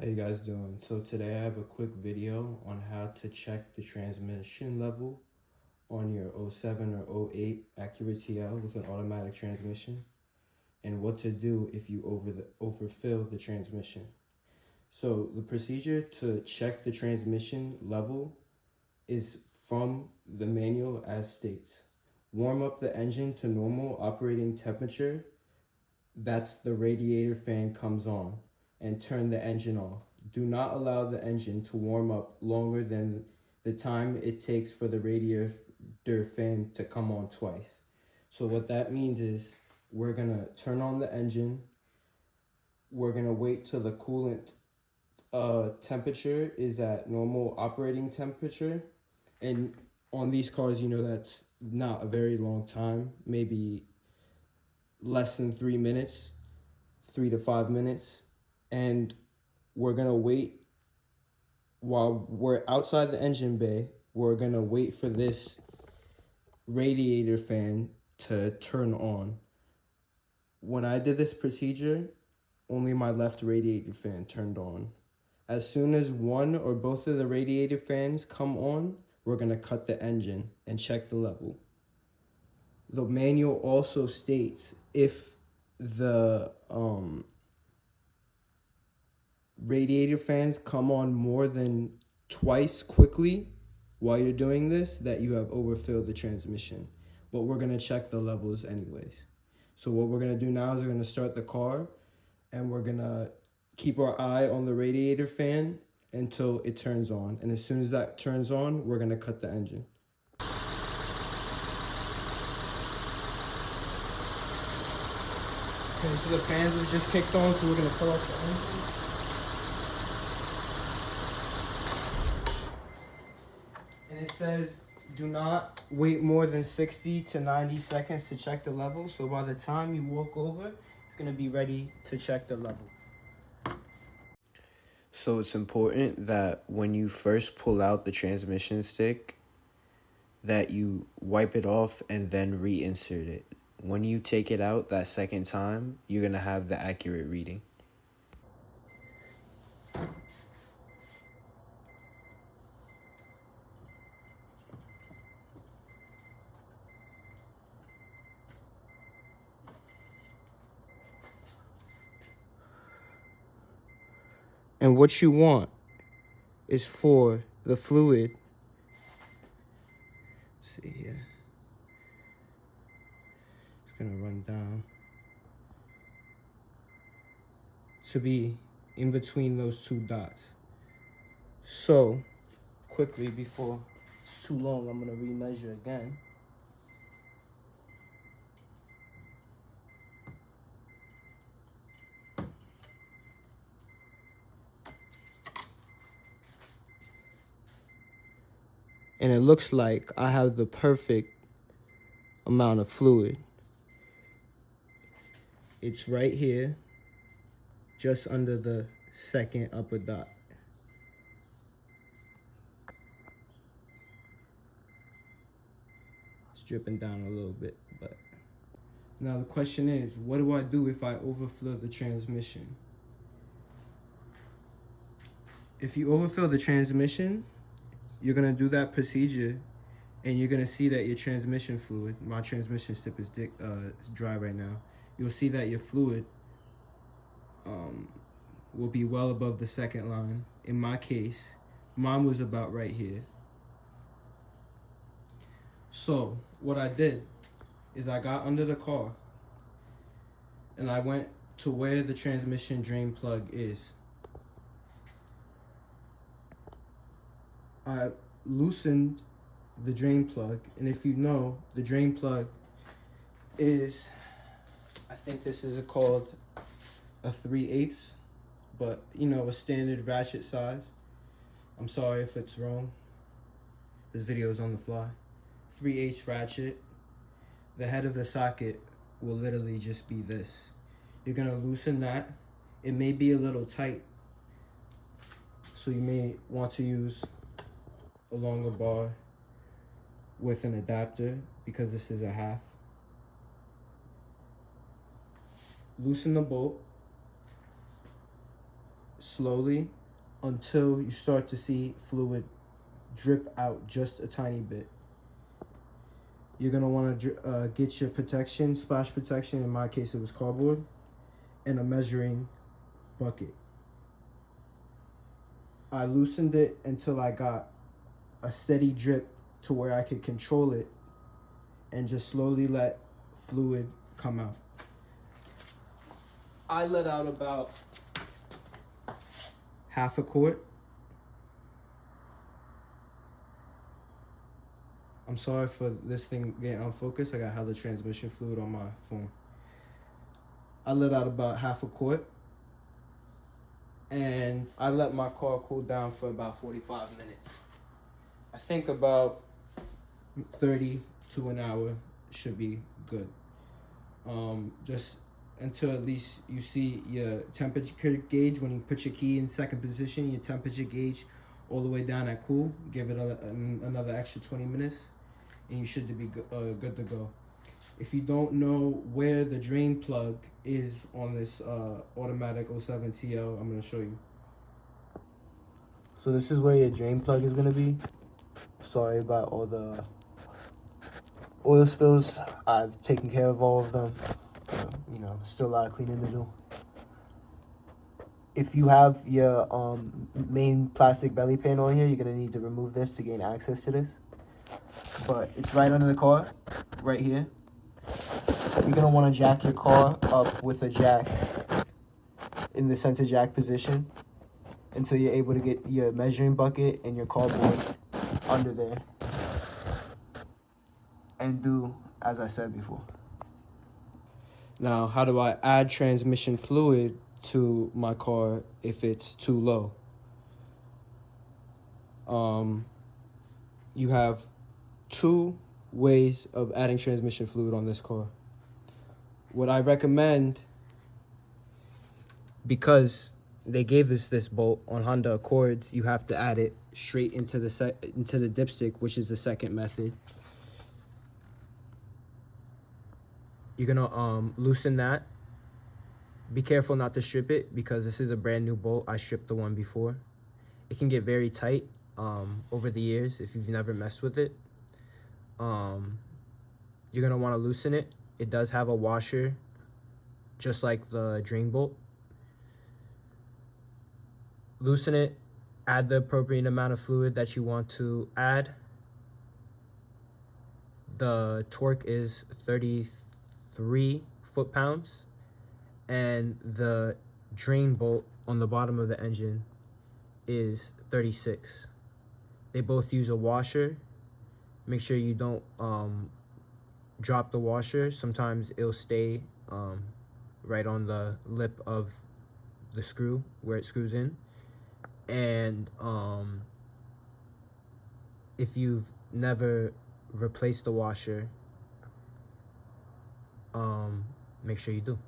How you guys doing? So today I have a quick video on how to check the transmission level on your '07 or '08 Acura TL with an automatic transmission, and what to do if you overfill the transmission. So the procedure to check the transmission level is from the manual as states. Warm up the engine to normal operating temperature, that's the radiator fan comes on, and turn the engine off. Do not allow the engine to warm up longer than the time it takes for the radiator fan to come on twice. So what that means is we're gonna turn on the engine, we're gonna wait till the coolant temperature is at normal operating temperature, and on these cars, that's not a very long time, maybe less than 3 minutes, 3 to 5 minutes, and we're gonna wait while we're outside the engine bay. We're gonna wait for this radiator fan to turn on. When I did this procedure, only my left radiator fan turned on. As soon as one or both of the radiator fans come on, we're gonna cut the engine and check the level. The manual also states if the radiator fans come on more than twice quickly while you're doing this, that you have overfilled the transmission. But we're gonna check the levels anyways. So what we're gonna do now is we're gonna start the car, and we're gonna keep our eye on the radiator fan until it turns on. And as soon as that turns on, we're gonna cut the engine. Okay, so the fans have just kicked on, so we're gonna cut off the engine. And it says do not wait more than 60 to 90 seconds to check the level. So by the time you walk over, it's gonna be ready to check the level. So it's important that when you first pull out the transmission stick, that you wipe it off and then reinsert it. When you take it out that second time, you're gonna have the accurate reading. And what you want is for the fluid, let's see here, it's gonna run down, to be in between those two dots. So quickly, before it's too long, I'm gonna remeasure again. And it looks like I have the perfect amount of fluid. It's right here, just under the second upper dot. It's dripping down a little bit, but now the question is, what do I do if I overflow the transmission? If you overfill the transmission, you're gonna do that procedure, and you're gonna see that your transmission fluid, my transmission tip is dry right now. You'll see that your fluid will be well above the second line. In my case, mine was about right here. So what I did is I got under the car and I went to where the transmission drain plug is. I loosened the drain plug, and if you know, the drain plug is, I think this is called a 3/8, but a standard ratchet size. I'm sorry if it's wrong. This video is on the fly. 3/8 ratchet. The head of the socket will literally just be this. You're gonna loosen that. It may be a little tight, so you may want to use a longer bar with an adapter, because this is a half. Loosen the bolt. slowly until you start to see fluid drip out just a tiny bit. You're gonna want to get your protection, splash protection. In my case, it was cardboard, and a measuring bucket. I loosened it until I got a steady drip to where I could control it and just slowly let fluid come out. I let out about half a quart. I'm sorry for this thing getting unfocused. I got hella transmission fluid on my phone. I let out about half a quart, and I let my car cool down for about 45 minutes. I think about 30 to an hour should be good. Just until at least you see your temperature gauge. When you put your key in second position, your temperature gauge all the way down at cool. Give it another extra 20 minutes, and you should be good to go. If you don't know where the drain plug is on this automatic 07 TL, I'm going to show you. So this is where your drain plug is going to be. Sorry about all the oil spills. I've taken care of all of them. You know, still a lot of cleaning to do. If you have your main plastic belly pan on here, you're going to need to remove this to gain access to this. But it's right under the car, right here. You're going to want to jack your car up with a jack in the center jack position until you're able to get your measuring bucket and your cardboard under there. And do as I said before. Now, how do I add transmission fluid to my car if it's too low? You have two ways of adding transmission fluid on this car. What I recommend, because they gave us this bolt on Honda Accords, you have to add it straight into the dipstick, which is the second method. You're gonna loosen that. Be careful not to strip it because this is a brand new bolt. I stripped the one before. It can get very tight over the years if you've never messed with it. You're gonna want to loosen it. It does have a washer, just like the drain bolt. Loosen it. Add the appropriate amount of fluid that you want to add. The torque is 33 foot-pounds, and the drain bolt on the bottom of the engine is 36. They both use a washer. Make sure you don't drop the washer. Sometimes it'll stay right on the lip of the screw where it screws in. And if you've never replaced the washer, make sure you do.